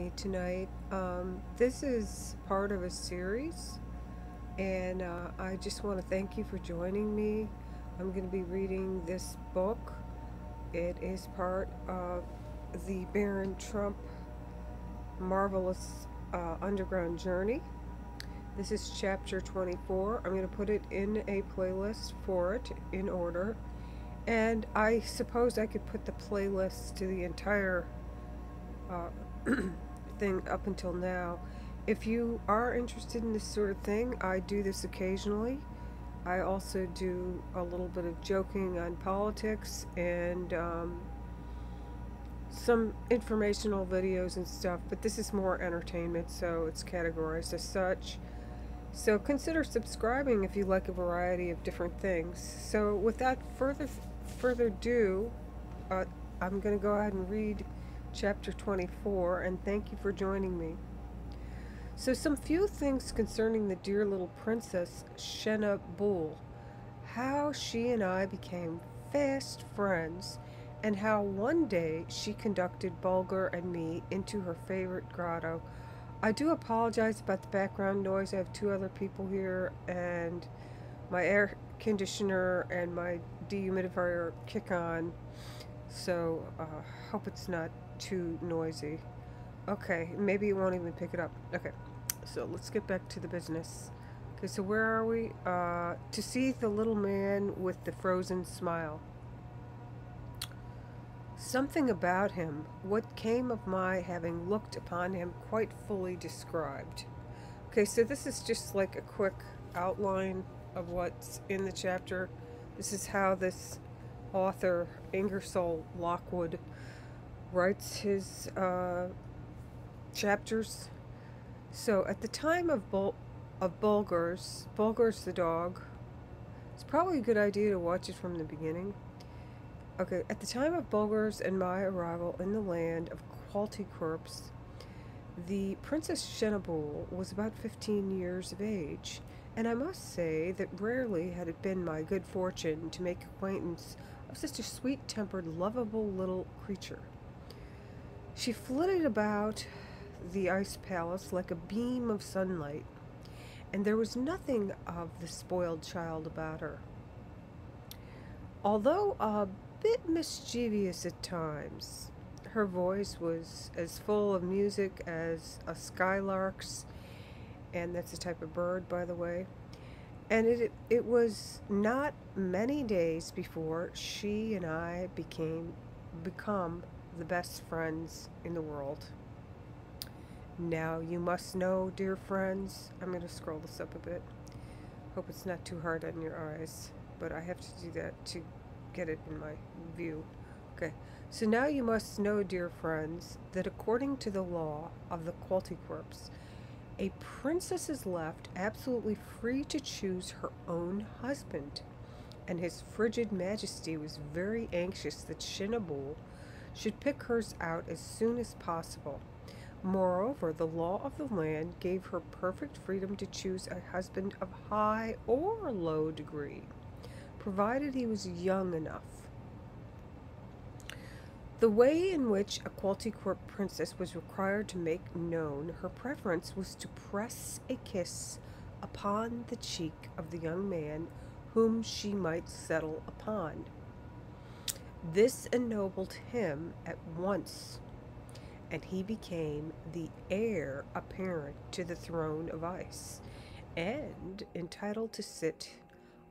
me tonight. This is part of a series, and I just want to thank you for joining me. I'm going to be reading this book. It is part of the Baron Trump Marvelous Underground Journey. This is chapter 24. I'm going to put it in a playlist for it in order. And I suppose I could put the playlist to the entire uh, thing up until now. If you are interested in this sort of thing, I do this occasionally. I also do a little bit of joking on politics and some informational videos and stuff, but this is more entertainment, so it's categorized as such. So consider subscribing if you like a variety of different things. So without further ado, I'm going to go ahead and read chapter 24, and thank you for joining me. So some few things concerning the dear little princess Shenna Bull, how she and I became fast friends, and how one day she conducted Bulger and me into her favorite grotto. I do apologize about the background noise. I have two other people here, and my air conditioner and my dehumidifier kick on, so hope it's not too noisy. Okay, maybe it won't even pick it up. Okay, so let's get back to the business. Okay, so where are we? To see the little man with the frozen smile. Something about him, what came of my having looked upon him quite fully described. Okay, so this is just like a quick outline of what's in the chapter. This is how this author, Ingersoll Lockwood, writes his chapters. So at the time of Bulger's the dog. It's probably a good idea to watch it from the beginning. Okay, at the time of Bulger's and my arrival in the land of XXIV, the Princess Shenabul was about 15 years of age, and I must say that rarely had it been my good fortune to make acquaintance of such a sweet-tempered, lovable little creature. She flitted about the ice palace like a beam of sunlight, and there was nothing of the spoiled child about her. Although a bit mischievous at times, her voice was as full of music as a skylark's, and that's a type of bird, by the way. And it was not many days before she and I become the best friends in the world. Now you must know, dear friends, I'm going to scroll this up a bit. Hope it's not too hard on your eyes, but I have to do that to get it in my view. Okay, so now you must know, dear friends, that according to the law of the XXIV, a princess is left absolutely free to choose her own husband, and His Frigid Majesty was very anxious that Shinabul should pick hers out as soon as possible. Moreover, the law of the land gave her perfect freedom to choose a husband of high or low degree, provided he was young enough. The way in which a XXIV princess was required to make known her preference was to press a kiss upon the cheek of the young man whom she might settle upon. This ennobled him at once, and he became the heir apparent to the throne of ice, and entitled to sit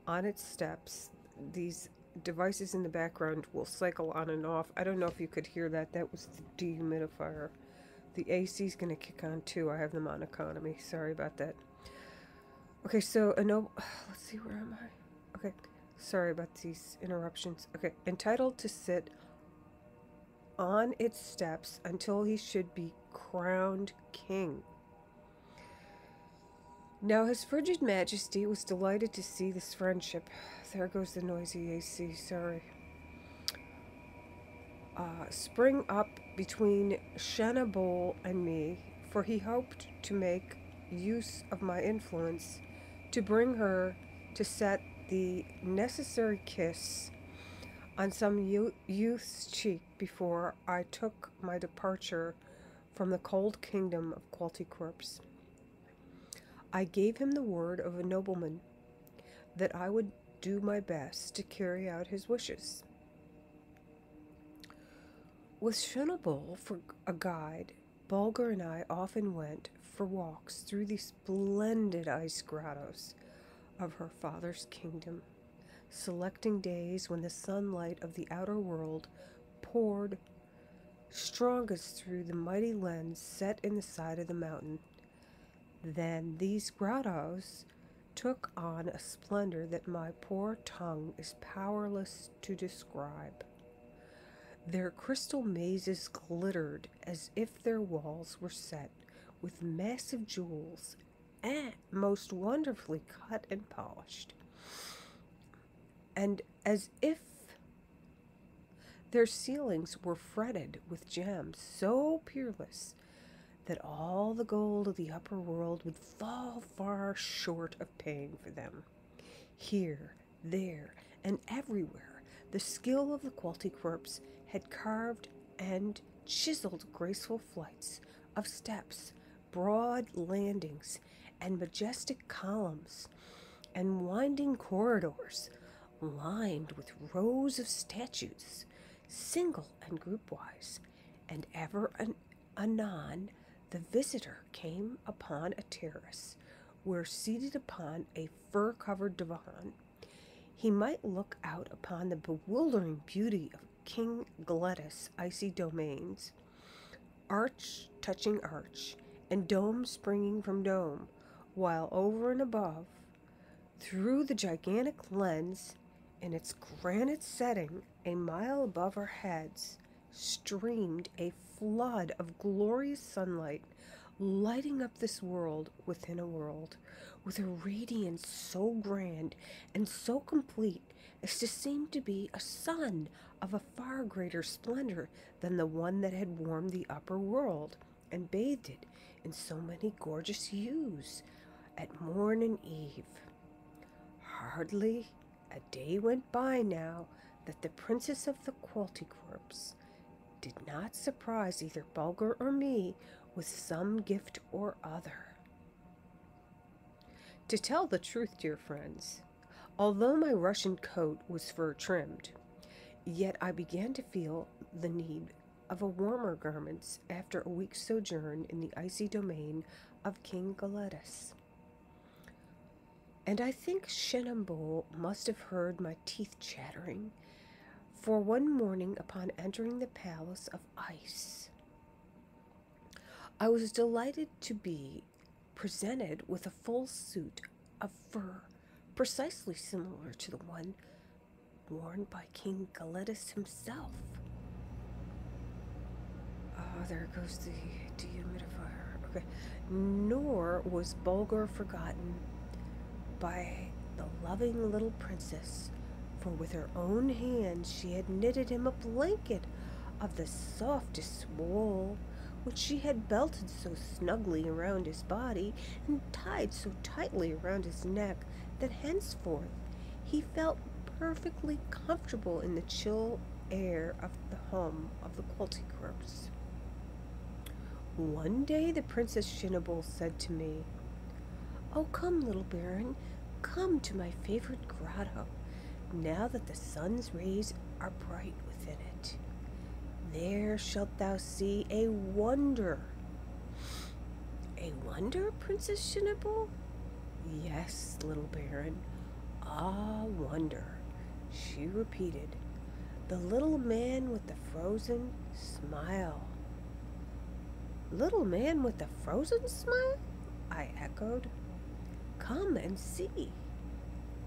on its steps. These devices in the background will cycle on and off. I don't know if you could hear that. That was the dehumidifier. The AC is going to kick on too. I have them on economy. Sorry about that. Okay, so let's see, where am I? Okay, sorry about these interruptions. Okay, entitled to sit on its steps until he should be crowned king. Now His Frigid Majesty was delighted to see this friendship. There goes the noisy AC, sorry. Spring up between Shenabul and me, for he hoped to make use of my influence to bring her to set the necessary kiss on some youth's cheek before I took my departure from the cold kingdom of XXIV. I gave him the word of a nobleman that I would do my best to carry out his wishes. With Schneebull for a guide, Bulger and I often went for walks through the splendid ice grottos of her father's kingdom, selecting days when the sunlight of the outer world poured strongest through the mighty lens set in the side of the mountain. Then these grottos took on a splendor that my poor tongue is powerless to describe. Their crystal mazes glittered as if their walls were set with massive jewels and most wonderfully cut and polished, and as if their ceilings were fretted with gems so peerless that all the gold of the upper world would fall far short of paying for them. Here, there, and everywhere, the skill of the XXIV had carved and chiseled graceful flights of steps, broad landings, and majestic columns, and winding corridors lined with rows of statues, single and groupwise, and ever and anon the visitor came upon a terrace where, seated upon a fur-covered divan, he might look out upon the bewildering beauty of King Gladys' icy domains, arch touching arch, and dome springing from dome, while over and above, through the gigantic lens, in its granite setting, a mile above our heads, streamed a flood of glorious sunlight, lighting up this world within a world, with a radiance so grand and so complete as to seem to be a sun of a far greater splendor than the one that had warmed the upper world and bathed it in so many gorgeous hues at morn and eve. Hardly a day went by now that the Princess of the XXIV did not surprise either Bulger or me with some gift or other. To tell the truth, dear friends, although my Russian coat was fur-trimmed, yet I began to feel the need of a warmer garments after a week's sojourn in the icy domain of King Gladys. And I think Schneebull must have heard my teeth chattering, for one morning upon entering the palace of ice, I was delighted to be presented with a full suit of fur, precisely similar to the one worn by King Gladys himself. There goes the dehumidifier. Okay. Nor was Bulger forgotten by the loving little princess, for with her own hands she had knitted him a blanket of the softest wool, which she had belted so snugly around his body and tied so tightly around his neck that henceforth he felt perfectly comfortable in the chill air of the home of the XXIV. One day the Princess Schneebull said to me, "Oh, come, little Baron, come to my favorite grotto, now that the sun's rays are bright within it. There shalt thou see a wonder." "A wonder, Princess Schneebull?" "Yes, little Baron, a wonder," she repeated. "The little man with the frozen smile." "Little man with the frozen smile?" I echoed. "Come and see.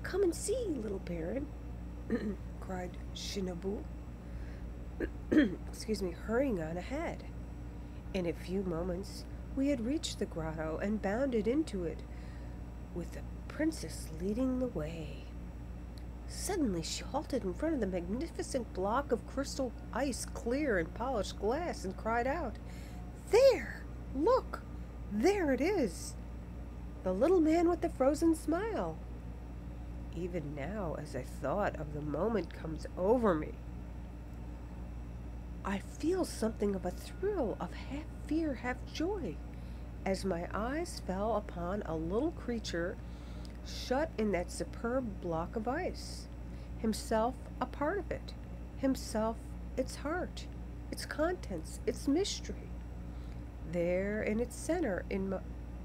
Come and see, little Baron," cried Schneebull, hurrying on ahead. In a few moments we had reached the grotto and bounded into it, with the princess leading the way. Suddenly she halted in front of the magnificent block of crystal ice, clear and polished glass, and cried out, "There! Look! There it is! The little man with the frozen smile!" Even now, as I thought of the moment comes over me, I feel something of a thrill of half fear, half joy, as my eyes fell upon a little creature shut in that superb block of ice, himself a part of it, himself its heart, its contents, its mystery. There in its center, in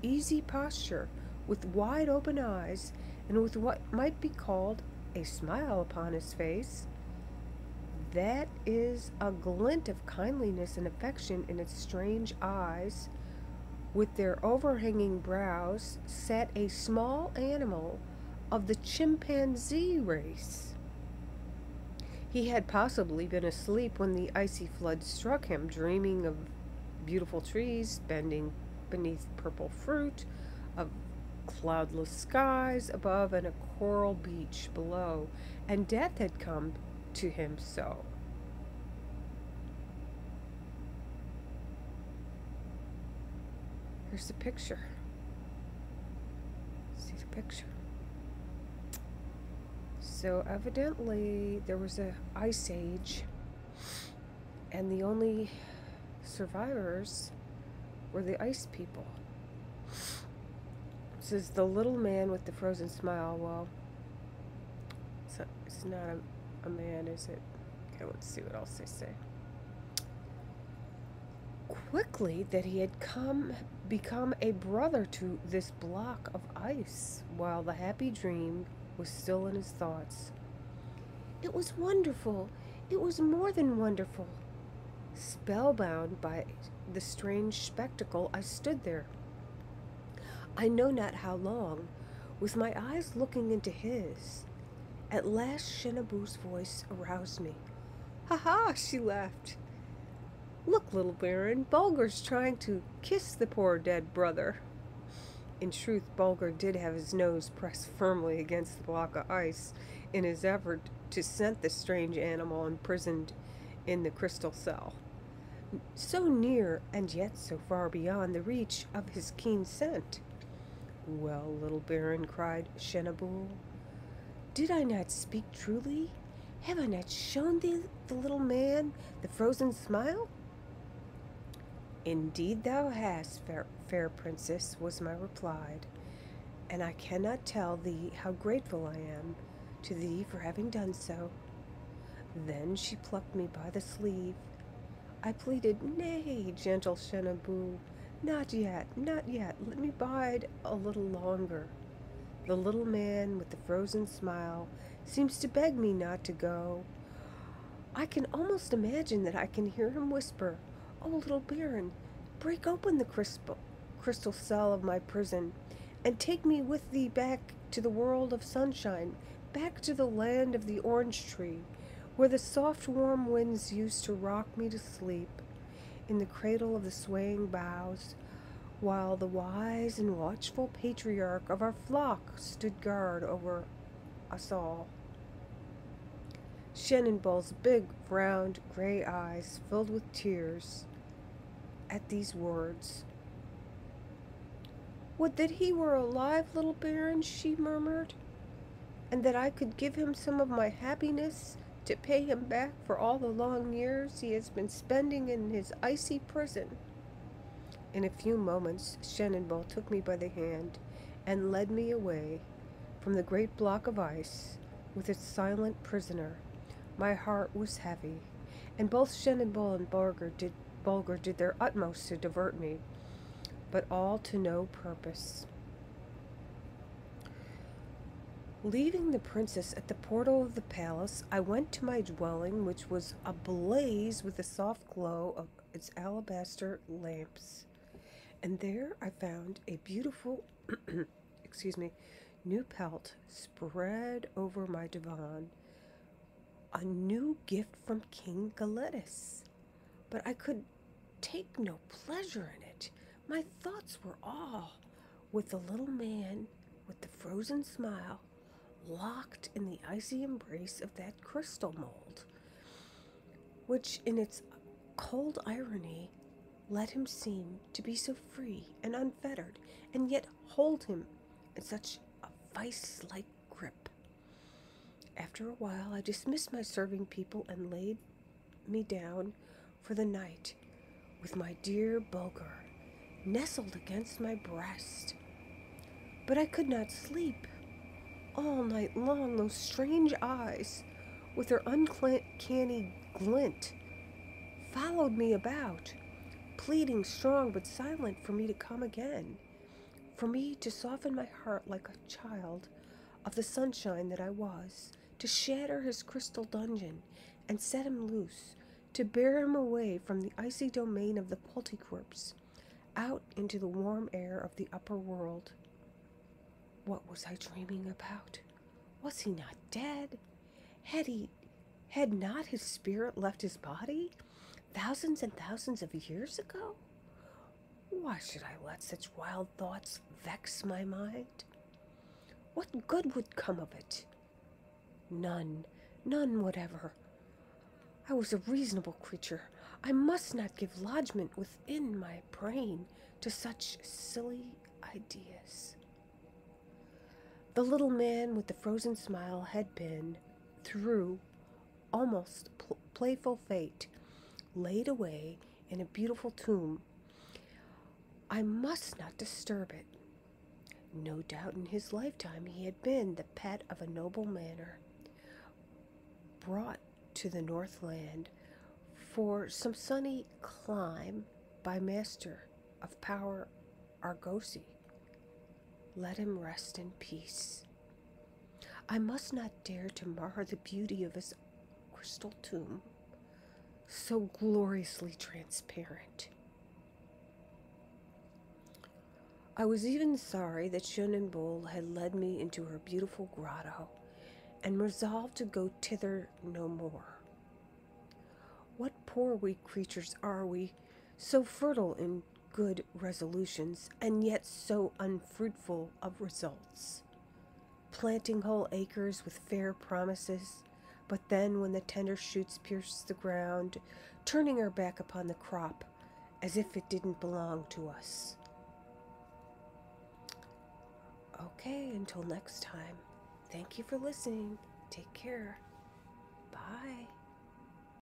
easy posture, with wide open eyes, and with what might be called a smile upon his face, that is a glint of kindliness and affection in its strange eyes, with their overhanging brows, sat a small animal of the chimpanzee race. He had possibly been asleep when the icy flood struck him, dreaming of beautiful trees bending beneath purple fruit, of cloudless skies above and a coral beach below, and death had come to him so. Here's the picture. See the picture. So evidently there was an ice age, and the only survivors were the ice people. This is the little man with the frozen smile. Well, it's not a man, is it? Okay, let's see what else they say. Quickly that he had become a brother to this block of ice, while the happy dream was still in his thoughts. It was wonderful. It was more than wonderful. Spellbound by the strange spectacle, I stood there, I know not how long, with my eyes looking into his. At last Shenaboo's voice aroused me. "Ha ha!" she laughed. "Look, little Baron, Bulger's trying to kiss the poor dead brother." In truth, Bulger did have his nose pressed firmly against the block of ice in his effort to scent the strange animal imprisoned in the crystal cell. So near, and yet so far beyond the reach of his keen scent. "Well, little Baron," cried Shenaboo, "did I not speak truly? Have I not shown thee the little man, the frozen smile?" "Indeed thou hast, fair princess," was my reply, "and I cannot tell thee how grateful I am to thee for having done so." Then she plucked me by the sleeve. I pleaded, "Nay, gentle Shenaboo, not yet, not yet. Let me bide a little longer." The little man with the frozen smile seems to beg me not to go. I can almost imagine that I can hear him whisper, "Oh, little Baron, break open the crystal cell of my prison, and take me with thee back to the world of sunshine, back to the land of the orange tree, where the soft warm winds used to rock me to sleep in the cradle of the swaying boughs, while the wise and watchful patriarch of our flock stood guard over us all." Shenandoah's big, round, gray eyes filled with tears at these words. "Would that he were alive, little Baron," she murmured, "and that I could give him some of my happiness to pay him back for all the long years he has been spending in his icy prison." In a few moments, Shenandoah took me by the hand and led me away from the great block of ice with its silent prisoner. My heart was heavy, and both Shenandoah and Bulger did their utmost to divert me, but all to no purpose. Leaving the princess at the portal of the palace, I went to my dwelling, which was ablaze with the soft glow of its alabaster lamps. And there I found a beautiful, new pelt spread over my divan, a new gift from King Galetis. But I could take no pleasure in it. My thoughts were all with the little man with the frozen smile, locked in the icy embrace of that crystal mold, which in its cold irony let him seem to be so free and unfettered, and yet hold him in such a vice-like grip. After a while I dismissed my serving people and laid me down for the night with my dear Boger nestled against my breast. But I could not sleep. All night long, those strange eyes, with their uncanny glint, followed me about, pleading strong but silent for me to come again, for me to soften my heart like a child of the sunshine that I was, to shatter his crystal dungeon and set him loose, to bear him away from the icy domain of the Polticorps, out into the warm air of the upper world. What was I dreaming about? Was he not dead? Had not his spirit left his body thousands and thousands of years ago? Why should I let such wild thoughts vex my mind? What good would come of it? None whatever. I was a reasonable creature. I must not give lodgment within my brain to such silly ideas. The little man with the frozen smile had been, through almost playful fate, laid away in a beautiful tomb. I must not disturb it. No doubt in his lifetime he had been the pet of a noble manor, brought to the Northland for some sunny clime by Master of Power Argosy. Let him rest in peace. I must not dare to mar the beauty of his crystal tomb, so gloriously transparent. I was even sorry that Journey-ch had led me into her beautiful grotto, and resolved to go thither no more. What poor weak creatures are we, so fertile in good resolutions, and yet so unfruitful of results, planting whole acres with fair promises, but then when the tender shoots pierce the ground, turning our back upon the crop as if it didn't belong to us. Okay, until next time, thank you for listening. Take care. Bye.